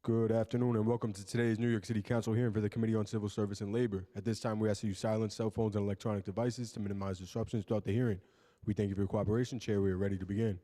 Good afternoon and welcome to today's New York City Council hearing for the Committee on Civil Service and Labor. At this time, we ask that you silence cell phones and electronic devices to minimize disruptions throughout the hearing. We thank you for your cooperation. Chair, we are ready to begin.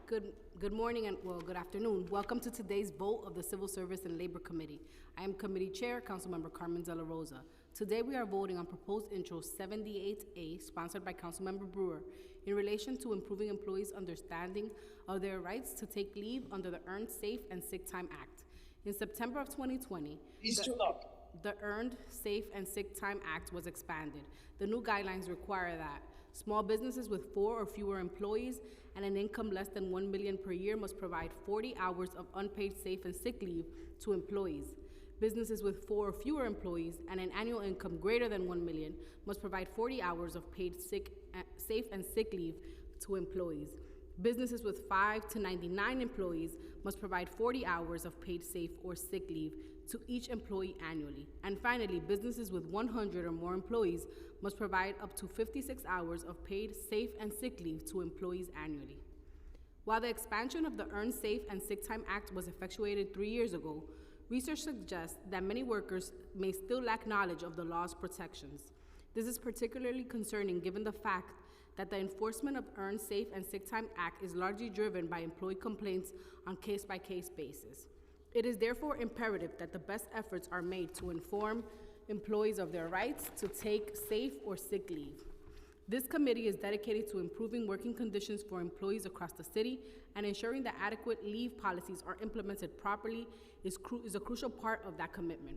Good morning and, good afternoon. Welcome to today's vote of the Civil Service and Labor Committee. I am Committee Chair, Councilmember Carmen De La Rosa. Today we are voting on proposed intro 78A, sponsored by Councilmember Brewer, in relation to improving employees' understanding of their rights to take leave under the Earned Safe and Sick Time Act. In September of 2020, the Earned Safe and Sick Time Act was expanded. The new guidelines require that small businesses with 4 or fewer employees and an income less than $1 million per year must provide 40 hours of unpaid safe and sick leave to employees. Businesses with 4 or fewer employees and an annual income greater than $1 million must provide 40 hours of paid safe and sick leave to employees. Businesses with 5 to 99 employees must provide 40 hours of paid safe or sick leave to each employee annually. And finally, businesses with 100 or more employees must provide up to 56 hours of paid safe and sick leave to employees annually. While the expansion of the Earned Safe and Sick Time Act was effectuated 3 years ago, research suggests that many workers may still lack knowledge of the law's protections. This is particularly concerning given the fact that the enforcement of Earned Safe and Sick Time Act is largely driven by employee complaints on case-by-case basis. It is therefore imperative that the best efforts are made to inform employees of their rights to take safe or sick leave. This committee is dedicated to improving working conditions for employees across the city, and ensuring that adequate leave policies are implemented properly is a crucial part of that commitment.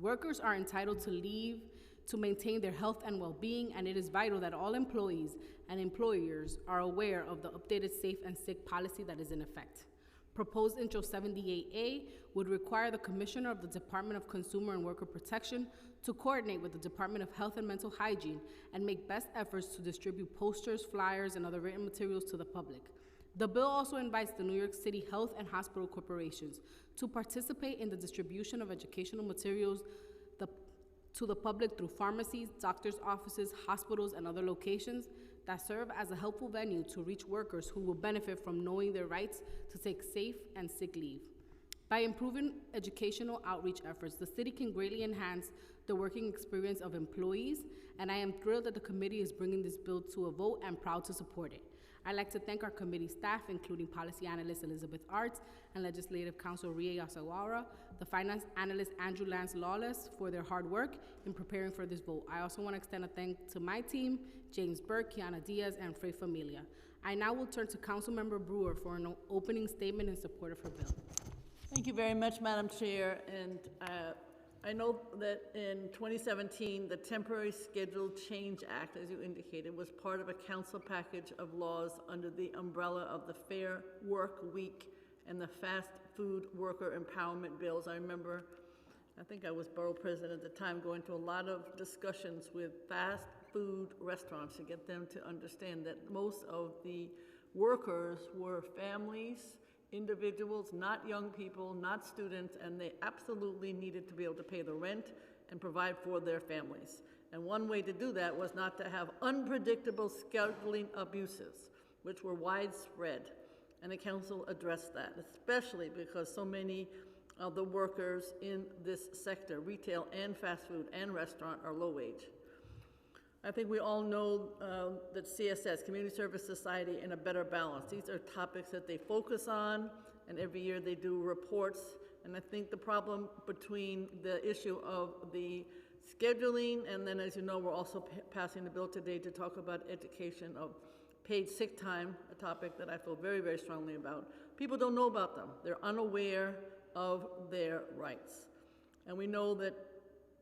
Workers are entitled to leave to maintain their health and well-being, and it is vital that all employees and employers are aware of the updated safe and sick policy that is in effect. Proposed Intro 78A would require the Commissioner of the Department of Consumer and Worker Protection to coordinate with the Department of Health and Mental Hygiene and make best efforts to distribute posters, flyers, and other written materials to the public. The bill also invites the New York City Health and Hospital Corporations to participate in the distribution of educational materials to the public through pharmacies, doctors' offices, hospitals, and other locations that serve as a helpful venue to reach workers who will benefit from knowing their rights to take safe and sick leave. By improving educational outreach efforts, the city can greatly enhance the working experience of employees, and I am thrilled that the committee is bringing this bill to a vote and proud to support it. I'd like to thank our committee staff, including policy analyst Elizabeth Arts and legislative counsel Ria Yasawara, the finance analyst Andrew Lance Lawless for their hard work in preparing for this vote. I also want to extend a thanks to my team, James Burke, Kiana Diaz, and Frey Familia. I now will turn to Councilmember Brewer for an opening statement in support of her bill. Thank you very much, Madam Chair. And I know that in 2017, the Temporary Schedule Change Act, as you indicated, was part of a council package of laws under the umbrella of the Fair Work Week and the Fast Food Worker Empowerment Bills. I remember, I think I was borough president at the time, going to a lot of discussions with fast food restaurants to get them to understand that most of the workers were families, individuals, not young people, not students, and they absolutely needed to be able to pay the rent and provide for their families. And one way to do that was not to have unpredictable scheduling abuses, which were widespread. And the council addressed that, especially because so many of the workers in this sector, retail and fast food and restaurant, are low wage. I think we all know that CSS, Community Service Society, and a Better Balance. These are topics that they focus on, and every year they do reports. And I think the problem between the issue of the scheduling, and then, as you know, we're also passing the bill today to talk about education of paid sick time, a topic that I feel very, very strongly about. People don't know about them. They're unaware of their rights. And we know that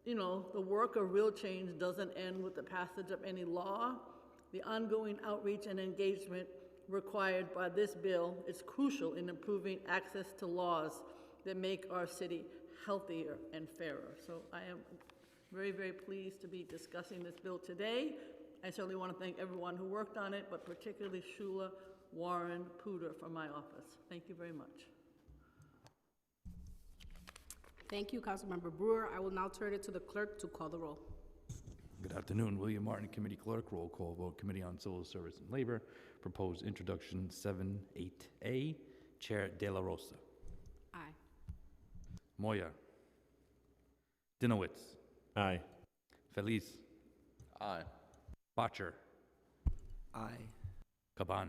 the work of real change doesn't end with the passage of any law. The ongoing outreach and engagement required by this bill is crucial in improving access to laws that make our city healthier and fairer. So I am very, very pleased to be discussing this bill today. I certainly want to thank everyone who worked on it, but particularly Shula, Warren, Pooter from my office. Thank you very much. Thank you, Councilmember Brewer. I will now turn it to the clerk to call the roll. Good afternoon. William Martin, Committee Clerk. Roll call vote. Committee on Civil Service and Labor. Proposed introduction 78A. Chair De La Rosa. Aye. Moya. Dinowitz. Aye. Feliz. Aye. Botcher. Aye. Caban.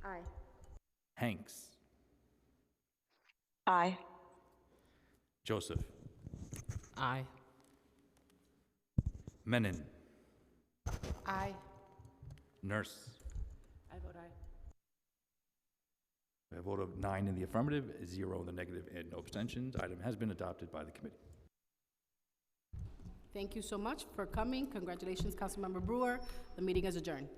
Aye. Hanks. Aye. Joseph. Aye. Menon. Aye. Nurse. I vote aye. A vote of 9 in the affirmative, 0 in the negative, and no abstentions. Item has been adopted by the committee. Thank you so much for coming. Congratulations, Councilmember Brewer. The meeting is adjourned.